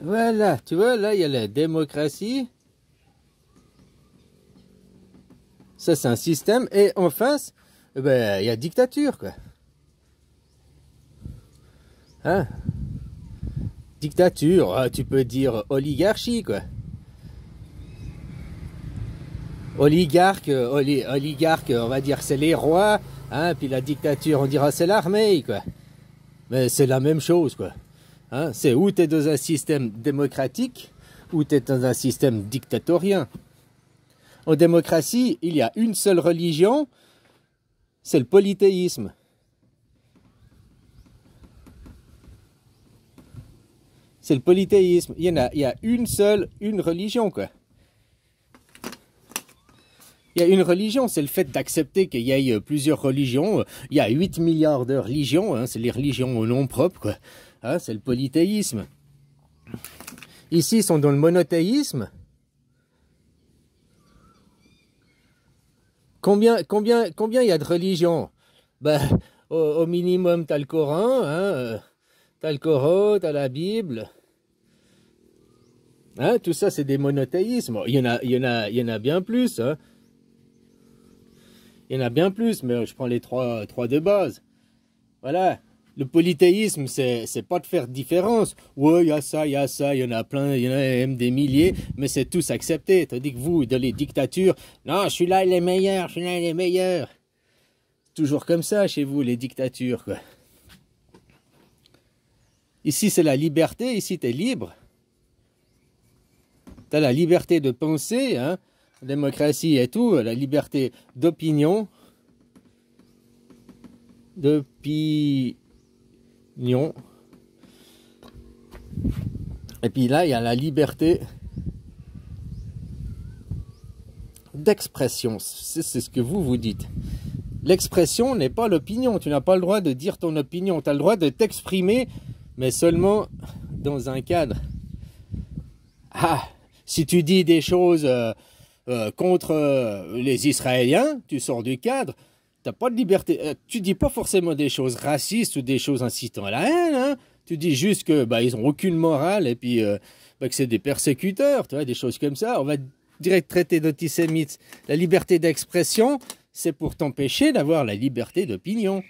Voilà, tu vois, là, il y a la démocratie. Ça, c'est un système. Et en face, eh ben, il y a dictature, quoi. Hein? Dictature, ah, tu peux dire oligarchie, quoi. Oligarque, on va dire c'est les rois, hein, puis la dictature, on dira c'est l'armée, quoi. Mais c'est la même chose, quoi. Hein, c'est où tu es dans un système démocratique, ou tu es dans un système dictatorien. En démocratie, il y a une seule religion, c'est le polythéisme. C'est le polythéisme. Il y a une religion, quoi. Il y a une religion, c'est le fait d'accepter qu'il y ait plusieurs religions. Il y a 8 milliards de religions, hein, c'est les religions au nom propre, quoi. Hein, c'est le polythéisme. Ici, ils sont dans le monothéisme. Combien il y a de religions? Ben, au minimum, tu as le Coran, hein, tu as le Coran, tu as la Bible. Hein, tout ça, c'est des monothéismes. Il y en a bien plus, hein. Il y en a bien plus, mais je prends les trois de base. Voilà. Le polythéisme, c'est pas de faire de différence. Ouais, il y a ça, il y en a plein, il y en a même des milliers, mais c'est tous accepté. Tandis que vous, dans les dictatures, non, je suis là, il est meilleur, je suis là, il est meilleur. Toujours comme ça chez vous, les dictatures, quoi. Ici, c'est la liberté, ici, tu es libre. Tu as la liberté de penser, hein, la démocratie et tout, la liberté d'opinion. Et puis là, il y a la liberté d'expression. C'est ce que vous dites. L'expression n'est pas l'opinion. Tu n'as pas le droit de dire ton opinion. Tu as le droit de t'exprimer, mais seulement dans un cadre. Ah, si tu dis des choses contre les Israéliens, tu sors du cadre. Tu n'as pas de liberté. Tu dis pas forcément des choses racistes ou des choses incitant à la haine. Hein. Tu dis juste que ils ont aucune morale et puis que c'est des persécuteurs, tu vois, des choses comme ça. On va direct traiter d'antisémites. La liberté d'expression, c'est pour t'empêcher d'avoir la liberté d'opinion.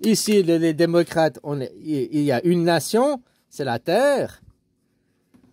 Ici, les démocrates, il y a une nation, c'est la Terre.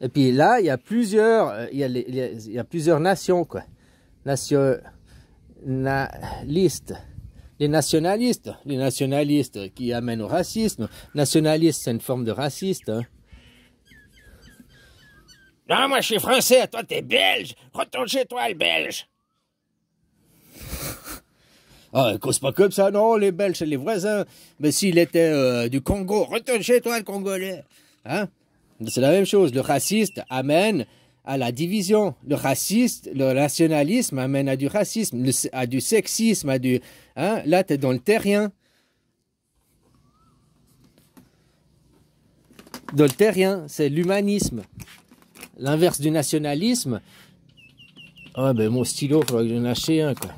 Et puis là, il y a plusieurs, il y a plusieurs nations, quoi. Nationalistes. Les nationalistes qui amènent au racisme. Nationaliste, c'est une forme de raciste. Hein. Non, moi je suis français, toi t'es belge. Retourne chez toi, le belge. Ah, cause pas comme ça, non, les Belges, c'est les voisins. Mais s'il était du Congo, retourne chez toi, le Congolais. Hein? C'est la même chose. Le raciste amène à la division. Le nationalisme amène à du racisme, à du sexisme, à du... Hein? Là, t'es dans le terrien. Dans le terrien, c'est l'humanisme. L'inverse du nationalisme. Ah, ben mon stylo, il faudrait que j'en achète un, quoi.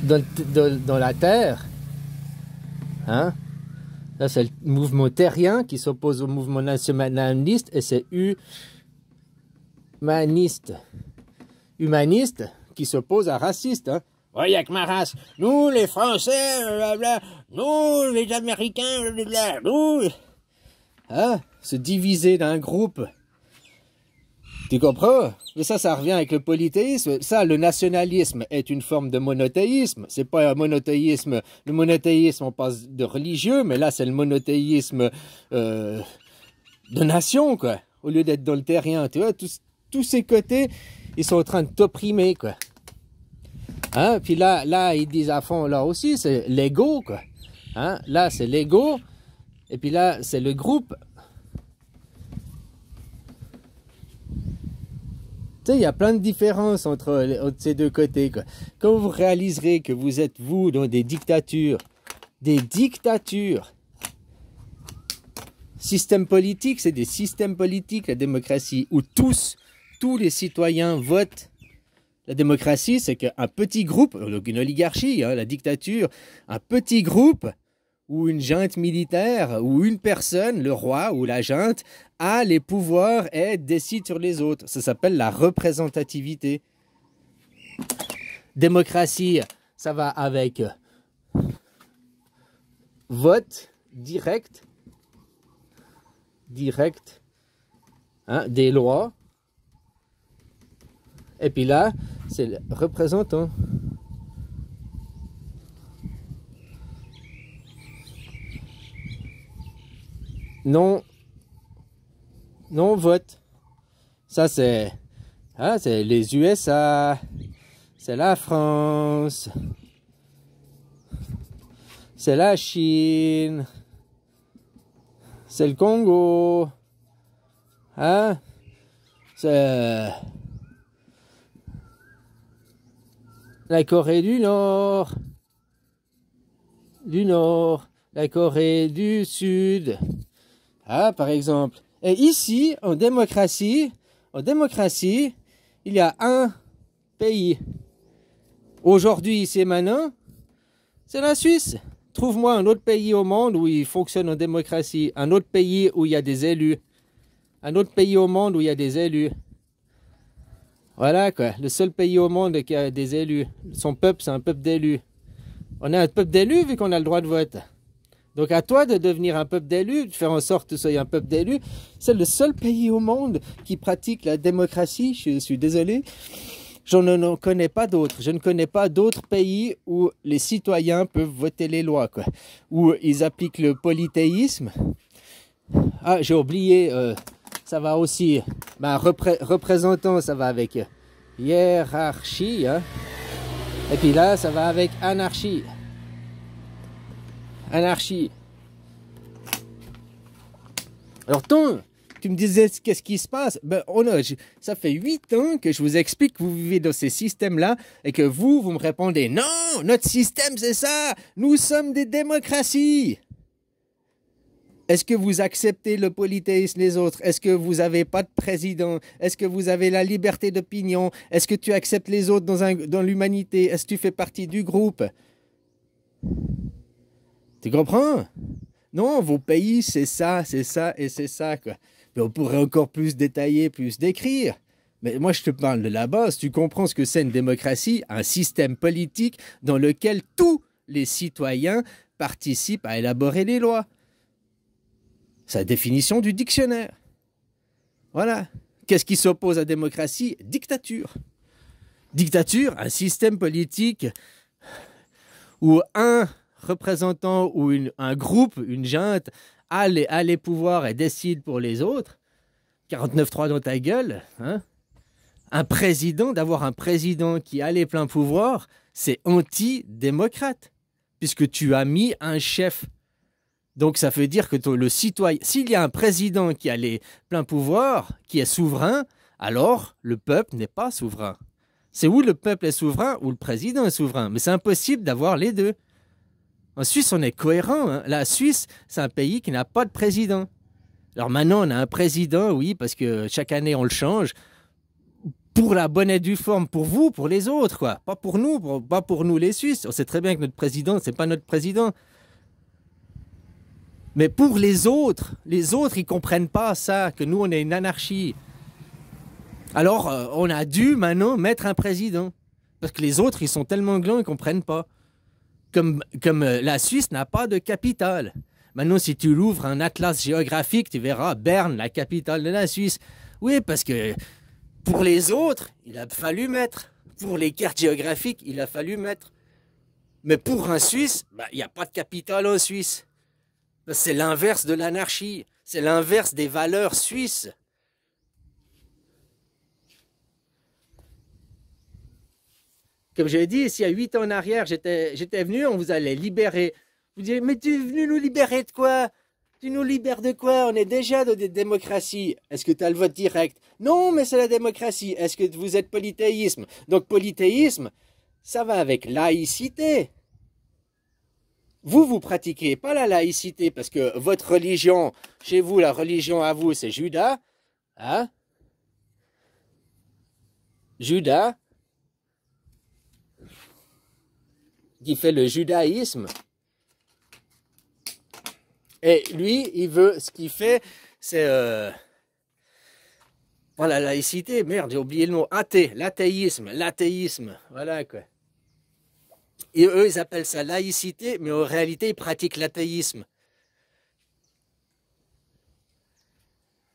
Dans la terre, hein, là c'est le mouvement terrien qui s'oppose au mouvement nationaliste et c'est humaniste qui s'oppose à raciste. Hein. Ouais, il n'y a que ma race. Nous, les Français, blablabla. Nous, les Américains, blablabla. Nous, hein, se diviser d'un groupe. Tu comprends? Mais ça revient avec le polythéisme. Ça, le nationalisme est une forme de monothéisme. C'est pas un monothéisme. Le monothéisme, on passe de religieux, mais là, c'est le monothéisme de nation, quoi. Au lieu d'être dans le terrien, tu vois, tous ces côtés, ils sont en train de t'opprimer, quoi. Hein? Puis là, ils disent à fond, là aussi, c'est l'ego, quoi. Hein? Là, c'est l'ego. Et puis là, c'est le groupe. Tu sais, il y a plein de différences entre ces deux côtés, quoi. Quand vous réaliserez que vous êtes, vous, dans des dictatures, systèmes politiques, c'est des systèmes politiques, la démocratie, où tous les citoyens votent La démocratie, c'est qu'un petit groupe, donc une oligarchie, hein, la dictature, un petit groupe ou une junte militaire ou une personne, le roi ou la junte, a les pouvoirs et décide sur les autres. Ça s'appelle la représentativité. Démocratie, ça va avec vote direct, hein, des lois. Et puis là, c'est le représentant. Non vote. Ça, c'est les USA, c'est la France, c'est la Chine, c'est le Congo, hein? C'est la Corée du Nord, la Corée du Sud, ah, par exemple. Et ici, en démocratie, il y a un pays. Aujourd'hui, c'est maintenant, c'est la Suisse. Trouve-moi un autre pays au monde où il fonctionne en démocratie. Un autre pays où il y a des élus. Un autre pays au monde où il y a des élus. Voilà quoi, le seul pays au monde qui a des élus. Son peuple, c'est un peuple d'élus. On est un peuple d'élus vu qu'on a le droit de vote. Donc à toi de devenir un peuple d'élus, de faire en sorte que tu sois un peuple d'élus. C'est le seul pays au monde qui pratique la démocratie. Je suis désolé. Je ne connais pas d'autres. Je ne connais pas d'autres pays où les citoyens peuvent voter les lois, quoi. Où ils appliquent le polythéisme. Ah, j'ai oublié, ça va aussi, représentant, ça va avec hiérarchie, hein. Et puis là, ça va avec anarchie. Alors, tu me disais qu'est-ce qui se passe? Ça fait 8 ans que je vous explique que vous vivez dans ces systèmes-là et que vous me répondez non, notre système c'est ça, nous sommes des démocraties. Est-ce que vous acceptez le polythéisme des autres? Est-ce que vous n'avez pas de président? Est-ce que vous avez la liberté d'opinion? Est-ce que tu acceptes les autres dans l'humanité? Est-ce que tu fais partie du groupe? Tu comprends? Non, vos pays, c'est ça et c'est ça, quoi. Mais on pourrait encore plus détailler, plus décrire. Mais moi, je te parle de la base. Tu comprends ce que c'est une démocratie? Un système politique dans lequel tous les citoyens participent à élaborer les lois. C'est la définition du dictionnaire. Voilà. Qu'est-ce qui s'oppose à démocratie? Dictature. Dictature, un système politique où un représentant ou un groupe, une junte, a les pouvoirs et décide pour les autres. 49.3 dans ta gueule. Hein? D'avoir un président qui a les pleins pouvoirs, c'est anti-démocrate. Puisque tu as mis un chef. Donc ça veut dire que le citoyen, s'il y a un président qui a les pleins pouvoirs, qui est souverain, alors le peuple n'est pas souverain. C'est où le peuple est souverain ou le président est souverain. Mais c'est impossible d'avoir les deux. En Suisse, on est cohérent. Hein. La Suisse, c'est un pays qui n'a pas de président. Alors maintenant, on a un président, oui, parce que chaque année, on le change. Pour la bonne et due forme, pour vous, pour les autres, quoi. Pas pour nous les Suisses. On sait très bien que notre président, c'est pas notre président. Mais pour les autres, ils comprennent pas ça, que nous, on est une anarchie. Alors, on a dû maintenant mettre un président. Parce que les autres, ils sont tellement glands, ils comprennent pas. Comme la Suisse n'a pas de capitale. Maintenant, si tu ouvres un atlas géographique, tu verras Berne, la capitale de la Suisse. Oui, parce que pour les autres, il a fallu mettre. Pour les cartes géographiques, il a fallu mettre. Mais pour un Suisse, il n'y a pas de capitale en Suisse. C'est l'inverse de l'anarchie. C'est l'inverse des valeurs suisses. Comme je l'ai dit, s'il y a 8 ans en arrière, j'étais venu, on vous allait libérer. Vous disiez, mais tu es venu nous libérer de quoi? Tu nous libères de quoi? On est déjà dans des démocraties. Est-ce que tu as le vote direct? Non, mais c'est la démocratie. Est-ce que vous êtes polythéisme? Donc polythéisme, ça va avec laïcité. Vous pratiquez pas la laïcité parce que votre religion, chez vous, la religion à vous, c'est Judas. Hein? Judas. qui fait le judaïsme. Et lui, il veut, ce qu'il fait, c'est... voilà, la laïcité, merde, j'ai oublié le mot, l'athéisme, voilà quoi. Et eux, ils appellent ça laïcité, mais en réalité, ils pratiquent l'athéisme.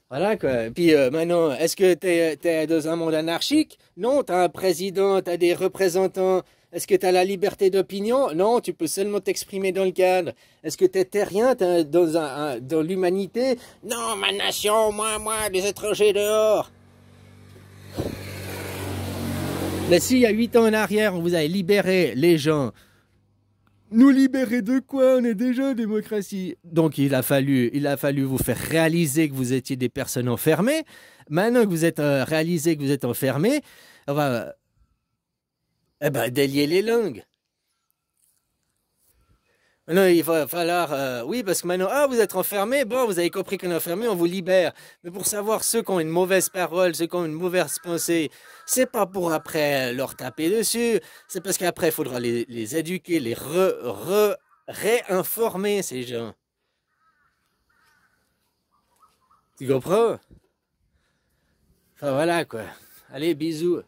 Voilà quoi. Et puis maintenant, est-ce que t'es dans un monde anarchique? Non, t'as un président, t'as des représentants. Est-ce que t'as la liberté d'opinion? Non, tu peux seulement t'exprimer dans le cadre. Est-ce que t'es terrien, t'es dans l'humanité? Non, ma nation, moi, les étrangers dehors. Mais si, il y a 8 ans en arrière, on vous avait libéré les gens. Nous libérer de quoi? On est déjà en démocratie. Donc il a fallu vous faire réaliser que vous étiez des personnes enfermées. Maintenant que vous êtes réalisé que vous êtes enfermés, on va délier les langues. Non, il va falloir... oui, parce que maintenant, vous êtes enfermés, bon, vous avez compris qu'on est enfermé, on vous libère. Mais pour savoir ceux qui ont une mauvaise parole, ceux qui ont une mauvaise pensée, c'est pas pour après leur taper dessus, c'est parce qu'après, il faudra les éduquer, les réinformer, ces gens. Tu comprends? Enfin, voilà, quoi. Allez, bisous.